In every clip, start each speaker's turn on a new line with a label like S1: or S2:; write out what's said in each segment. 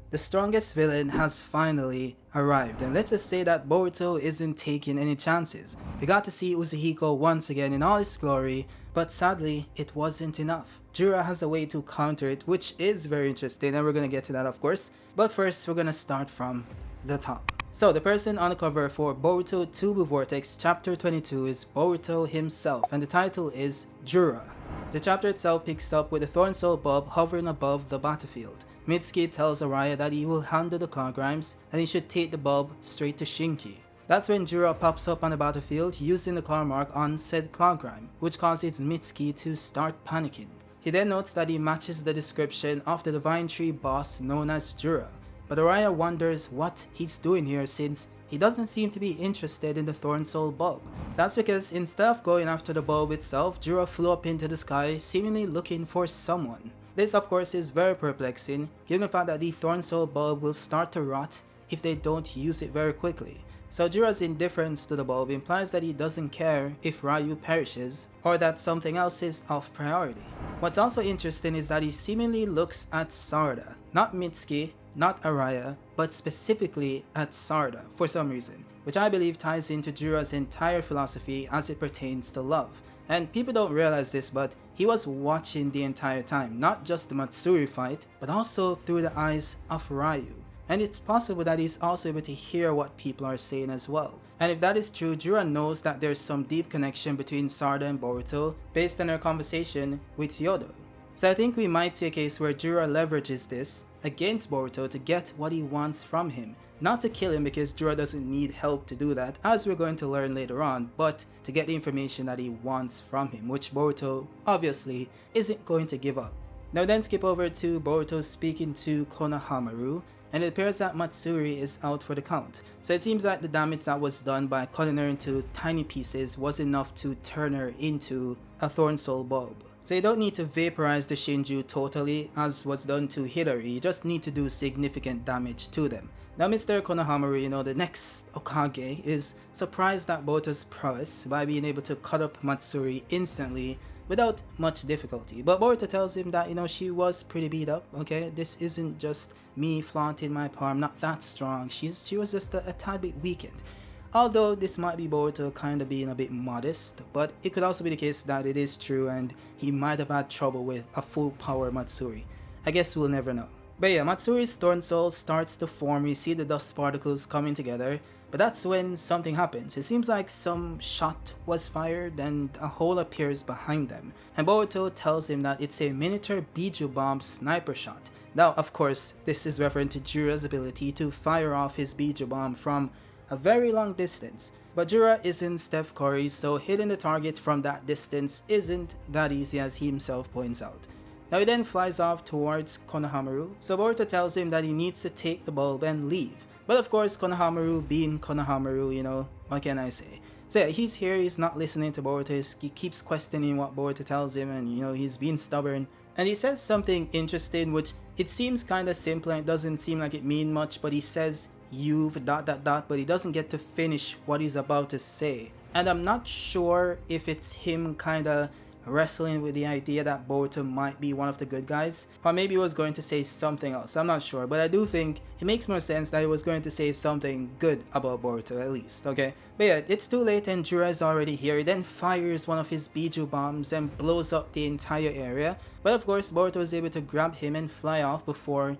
S1: The strongest villain has finally arrived, and let's just say that Boruto isn't taking any chances. We got to see Uzuhiko once again in all his glory, but sadly, it wasn't enough. Jura has a way to counter it, which is very interesting, and we're gonna get to that of course. But first, we're gonna start from the top. So, the person on the cover for Boruto 2 Blue Vortex Chapter 22 is Boruto himself, and the title is Jura. The chapter itself picks up with the Thorn Soul Bulb hovering above the battlefield. Mitsuki tells Araya that he will handle the Cloud Grimes and he should take the bulb straight to Shinki. That's when Jura pops up on the battlefield using the claw mark on said Cloud Grime, which causes Mitsuki to start panicking. He then notes that he matches the description of the Divine Tree boss known as Jura, but Araya wonders what he's doing here since he doesn't seem to be interested in the Thorn Soul Bulb. That's because instead of going after the bulb itself, Jura flew up into the sky seemingly looking for someone. This of course is very perplexing, given the fact that the Thorn Soul Bulb will start to rot if they don't use it very quickly. So Jura's indifference to the bulb implies that he doesn't care if Ryu perishes, or that something else is of priority. What's also interesting is that he seemingly looks at Sarada, not Mitsuki, not Araya, but specifically at Sarada for some reason, which I believe ties into Jura's entire philosophy as it pertains to love. And people don't realize this, but he was watching the entire time, not just the Matsuri fight, but also through the eyes of Ryu. And it's possible that he's also able to hear what people are saying as well. And if that is true, Jura knows that there's some deep connection between Sarada and Boruto based on her conversation with Yodo. So I think we might see a case where Jura leverages this against Boruto to get what he wants from him. Not to kill him because Jura doesn't need help to do that, as we're going to learn later on, but to get the information that he wants from him, which Boruto obviously isn't going to give up. Now then skip over to Boruto speaking to Konohamaru, and it appears that Matsuri is out for the count. So it seems like the damage that was done by cutting her into tiny pieces was enough to turn her into a Thorn Soul Bulb. So you don't need to vaporize the Shinju totally as was done to Hidari, you just need to do significant damage to them. Now Mr. Konohamaru, the next Okage, is surprised at Boruto's prowess by being able to cut up Matsuri instantly without much difficulty. But Boruto tells him that, she was pretty beat up, okay? This isn't just me flaunting my power, I'm not that strong. She was just a tad bit weakened. Although this might be Boruto kind of being a bit modest, but it could also be the case that it is true and he might have had trouble with a full power Matsuri. I guess we'll never know. But yeah, Matsuri's Thorn Soul starts to form, we see the dust particles coming together, but that's when something happens. It seems like some shot was fired and a hole appears behind them, and Boruto tells him that it's a miniature Biju Bomb sniper shot. Now of course, this is referring to Jura's ability to fire off his Biju Bomb from a very long distance, but Jura isn't Steph Curry, so hitting the target from that distance isn't that easy as he himself points out. Now he then flies off towards Konohamaru, so Boruto tells him that he needs to take the bulb and leave. But of course Konohamaru being Konohamaru, what can I say? So yeah, he's here, he's not listening to Boruto, he keeps questioning what Boruto tells him and he's being stubborn. And he says something interesting which it seems kinda simple and it doesn't seem like it means much, but he says you've ... but he doesn't get to finish what he's about to say. And I'm not sure if it's him kinda wrestling with the idea that Boruto might be one of the good guys, or maybe he was going to say something else, I'm not sure, but I do think it makes more sense that he was going to say something good about Boruto at least, okay? But yeah, it's too late and Jura is already here. He then fires one of his Biju bombs and blows up the entire area, but of course Boruto was able to grab him and fly off before,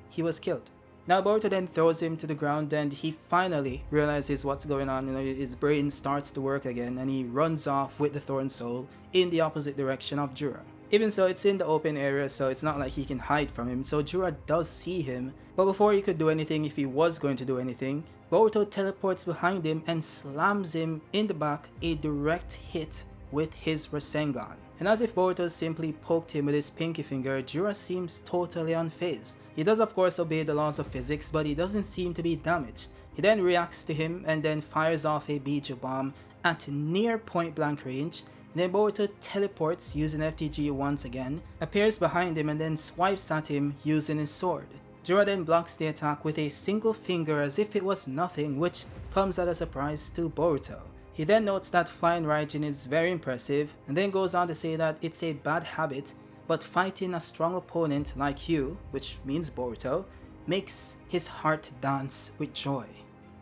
S1: he was killed. Now Boruto then throws him to the ground and he finally realizes what's going on, his brain starts to work again and he runs off with the Thorn Soul in the opposite direction of Jura. Even so, it's in the open area, so it's not like he can hide from him, so Jura does see him, but before he could do anything, if he was going to do anything, Boruto teleports behind him and slams him in the back, a direct hit with his Rasengan. And as if Boruto simply poked him with his pinky finger, Jura seems totally unfazed. He does of course obey the laws of physics, but he doesn't seem to be damaged. He then reacts to him and then fires off a Biju Bomb at near point blank range. Then Boruto teleports using FTG once again, appears behind him and then swipes at him using his sword. Jura then blocks the attack with a single finger as if it was nothing, which comes as a surprise to Boruto. He then notes that flying Raijin is very impressive and then goes on to say that it's a bad habit, but fighting a strong opponent like you, which means Boruto, makes his heart dance with joy.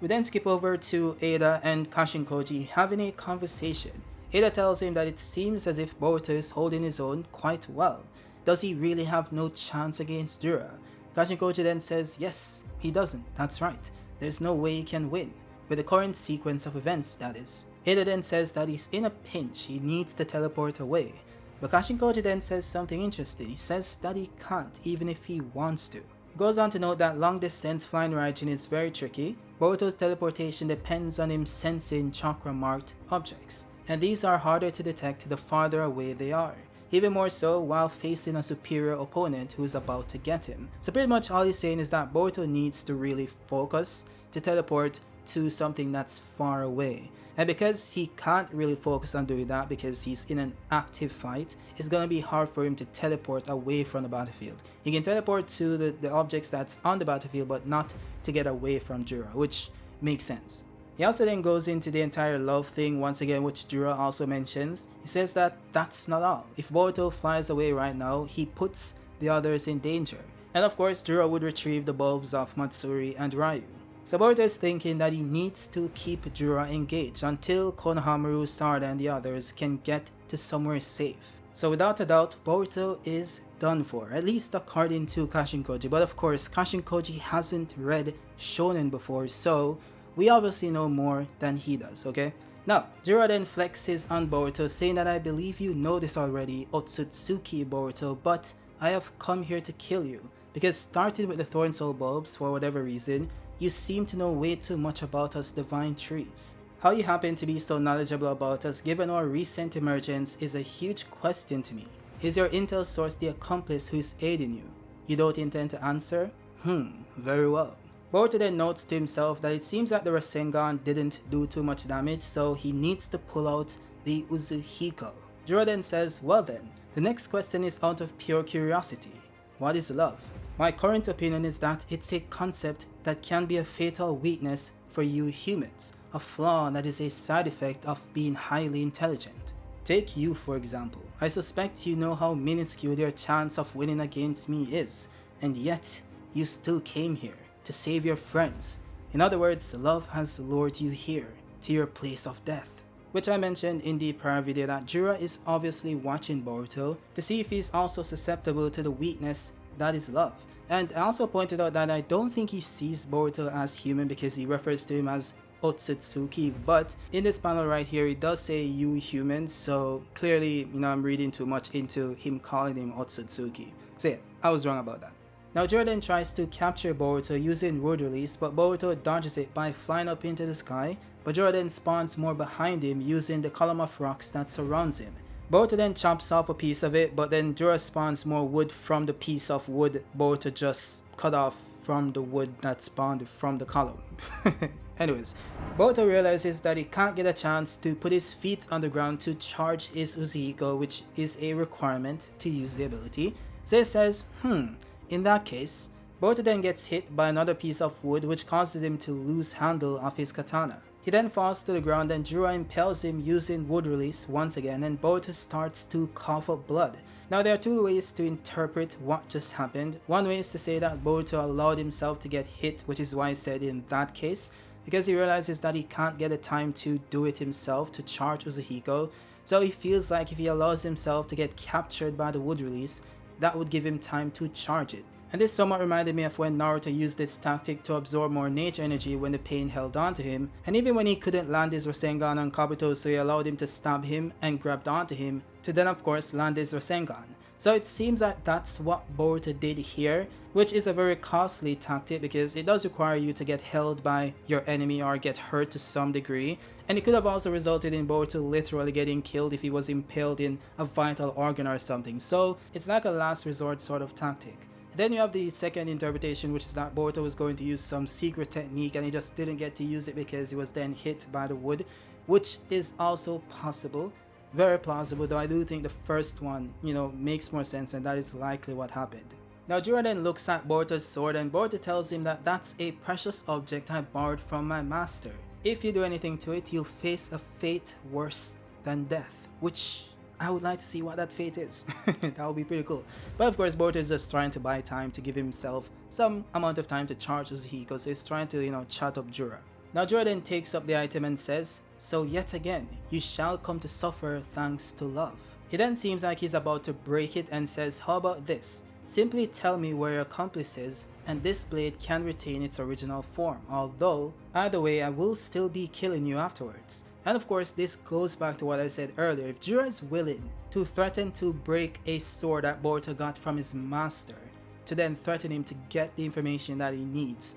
S1: We then skip over to Ada and Kashinkoji having a conversation. Ada tells him that it seems as if Boruto is holding his own quite well. Does he really have no chance against Jura? Kashinkoji then says yes, he doesn't, that's right. There's no way he can win. With the current sequence of events, that is. Ada then says that he's in a pinch, he needs to teleport away. But Kashinkoji then says something interesting. He says that he can't, even if he wants to. He goes on to note that long distance flying Raijin is very tricky. Boruto's teleportation depends on him sensing chakra marked objects, and these are harder to detect the farther away they are. Even more so while facing a superior opponent who's about to get him. So pretty much all he's saying is that Boruto needs to really focus to teleport to something that's far away. And because he can't really focus on doing that because he's in an active fight, it's gonna be hard for him to teleport away from the battlefield. He can teleport to the objects that's on the battlefield, but not to get away from Jura, which makes sense. He also then goes into the entire love thing once again, which Jura also mentions. He says that that's not all. If Boruto flies away right now, he puts the others in danger. And of course, Jura would retrieve the bulbs of Matsuri and Ryu. So Boruto is thinking that he needs to keep Jura engaged until Konohamaru, Sarada and the others can get to somewhere safe. So without a doubt, Boruto is done for, at least according to Kashinkoji. But of course, Kashinkoji hasn't read Shonen before, so we obviously know more than he does, okay? Now, Jura then flexes on Boruto, saying that I believe you know this already, Otsutsuki Boruto, but I have come here to kill you. Because starting with the Thorn Soul bulbs, for whatever reason, you seem to know way too much about us divine trees. How you happen to be so knowledgeable about us given our recent emergence is a huge question to me. Is your intel source the accomplice who is aiding you? You don't intend to answer? Very well. Boruto then notes to himself that it seems that the Rasengan didn't do too much damage, so he needs to pull out the Uzuhiko. Jura then says, well then, the next question is out of pure curiosity. What is love? My current opinion is that it's a concept that can be a fatal weakness for you humans, a flaw that is a side effect of being highly intelligent. Take you for example. I suspect you know how minuscule your chance of winning against me is, and yet you still came here to save your friends. In other words, love has lured you here, to your place of death. Which I mentioned in the prior video that Jura is obviously watching Boruto to see if he's also susceptible to the weakness that is love. And I also pointed out that I don't think he sees Boruto as human because he refers to him as Otsutsuki, but in this panel right here he does say you human, so clearly, I'm reading too much into him calling him Otsutsuki. So yeah, I was wrong about that. Now Jura then tries to capture Boruto using Word Release, but Boruto dodges it by flying up into the sky, but Jura then spawns more behind him using the column of rocks that surrounds him. Boruto then chops off a piece of it, but then Jura spawns more wood from the piece of wood Boruto just cut off from the wood that spawned from the column. Anyways, Boruto realizes that he can't get a chance to put his feet on the ground to charge his Uzuhiko, which is a requirement to use the ability. So he says, in that case, Boruto then gets hit by another piece of wood which causes him to lose handle of his katana. He then falls to the ground and Jura impales him using Wood Release once again, and Boruto starts to cough up blood. Now there are two ways to interpret what just happened. One way is to say that Boruto allowed himself to get hit, which is why I said in that case, because he realizes that he can't get the time to do it himself to charge Uzuhiko, so he feels like if he allows himself to get captured by the Wood Release, that would give him time to charge it. And this somewhat reminded me of when Naruto used this tactic to absorb more nature energy when the pain held on to him, and even when he couldn't land his Rasengan on Kabuto, so he allowed him to stab him and grabbed onto him to then of course land his Rasengan. So it seems that that's what Boruto did here, which is a very costly tactic because it does require you to get held by your enemy or get hurt to some degree, and it could have also resulted in Boruto literally getting killed if he was impaled in a vital organ or something. So it's like a last resort sort of tactic. Then you have the second interpretation, which is that Boruto was going to use some secret technique and he just didn't get to use it because he was then hit by the wood, which is also possible. Very plausible, though I do think the first one, makes more sense, and that is likely what happened. Now Jura then looks at Boruto's sword and Boruto tells him that that's a precious object I borrowed from my master. If you do anything to it, you'll face a fate worse than death, which I would like to see what that fate is. That would be pretty cool. But of course Boruto is just trying to buy time to give himself some amount of time to charge Uzuhiko, so he's trying to, chat up Jura. Now Jura then takes up the item and says, "So yet again, you shall come to suffer thanks to love." He then seems like he's about to break it and says, "How about this? Simply tell me where your accomplice is, and this blade can retain its original form, although, either way, I will still be killing you afterwards." And of course, this goes back to what I said earlier. If Jura is willing to threaten to break a sword that Boruto got from his master, to then threaten him to get the information that he needs,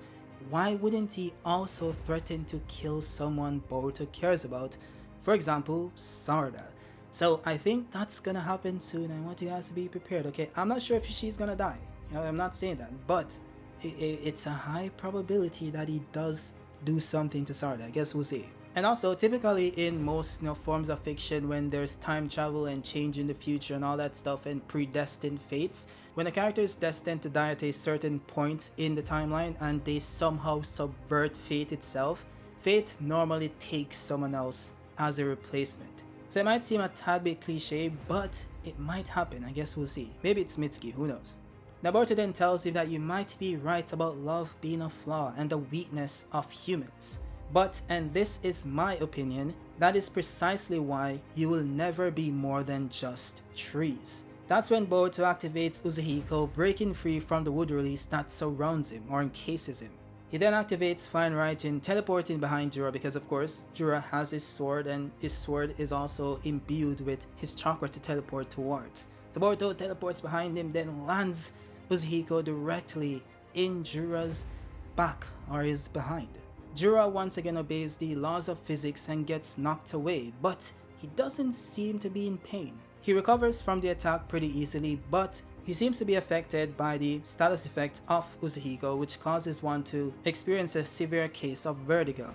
S1: why wouldn't he also threaten to kill someone Boruto cares about? For example, Sarada. So I think that's gonna happen soon. I want you guys to be prepared, okay? I'm not sure if she's gonna die. I'm not saying that, but it's a high probability that he does do something to Sarada. I guess we'll see. And also, typically in most forms of fiction, when there's time travel and change in the future and all that stuff and predestined fates, when a character is destined to die at a certain point in the timeline and they somehow subvert fate itself, fate normally takes someone else as a replacement. So it might seem a tad bit cliche, but it might happen. I guess we'll see. Maybe it's Mitsuki, who knows. Now Boruto then tells you that you might be right about love being a flaw and a weakness of humans. But, and this is my opinion, that is precisely why you will never be more than just trees. That's when Boruto activates Uzuhiko, breaking free from the wood release that surrounds him or encases him. He then activates Flying Raijin, teleporting behind Jura because of course Jura has his sword and his sword is also imbued with his chakra to teleport towards. So Boruto teleports behind him, then lands Uzuhiko directly in Jura's back or his behind. Jura once again obeys the laws of physics and gets knocked away, but he doesn't seem to be in pain. He recovers from the attack pretty easily, but he seems to be affected by the status effect of Uzuhiko, which causes one to experience a severe case of vertigo.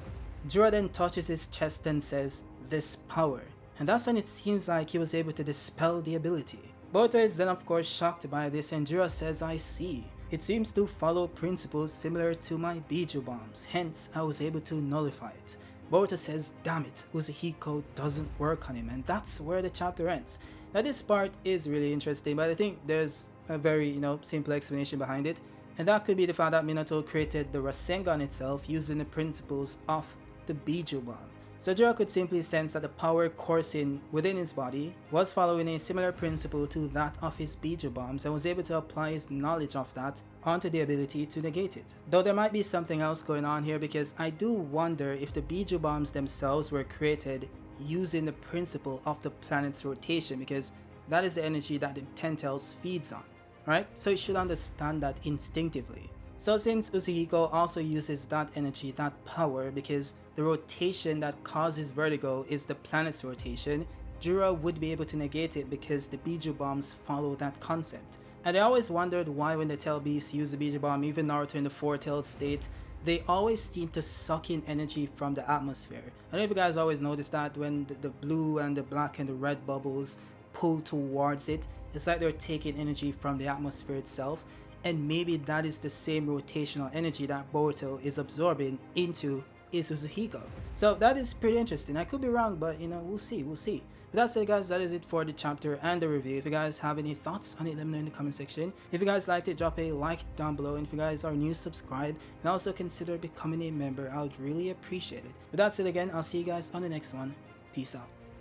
S1: Jura then touches his chest and says, "This power," and that's when it seems like he was able to dispel the ability. Boruto is then of course shocked by this and Jura says, "I see. It seems to follow principles similar to my Biju bombs, hence I was able to nullify it." Boruto says, "Damn it, Uzuhiko doesn't work on him," and that's where the chapter ends. Now this part is really interesting, but I think there's a very, simple explanation behind it, and that could be the fact that Minato created the Rasengan itself using the principles of the Biju bomb. So Jura could simply sense that the power coursing within his body was following a similar principle to that of his Biju bombs and was able to apply his knowledge of that onto the ability to negate it. Though there might be something else going on here, because I do wonder if the Biju bombs themselves were created using the principle of the planet's rotation, because that is the energy that the Ten-Tails feeds on, right? So you should understand that instinctively. So since Uzuhiko also uses that energy, that power, because the rotation that causes vertigo is the planet's rotation, Jura would be able to negate it because the Biju bombs follow that concept. And I always wondered why when the Tail Beasts use the Biju bomb, even Naruto in the four-tailed state, they always seem to suck in energy from the atmosphere. I don't know if you guys always noticed that when the blue and the black and the red bubbles pull towards it, it's like they're taking energy from the atmosphere itself. And maybe that is the same rotational energy that Boruto is absorbing into Uzuhiko. So that is pretty interesting. I could be wrong, but we'll see. With that said, guys, that is it for the chapter and the review. If you guys have any thoughts on it, let me know in the comment section. If you guys liked it, drop a like down below. And if you guys are new, subscribe. And also consider becoming a member. I would really appreciate it. With that said, again, I'll see you guys on the next one. Peace out.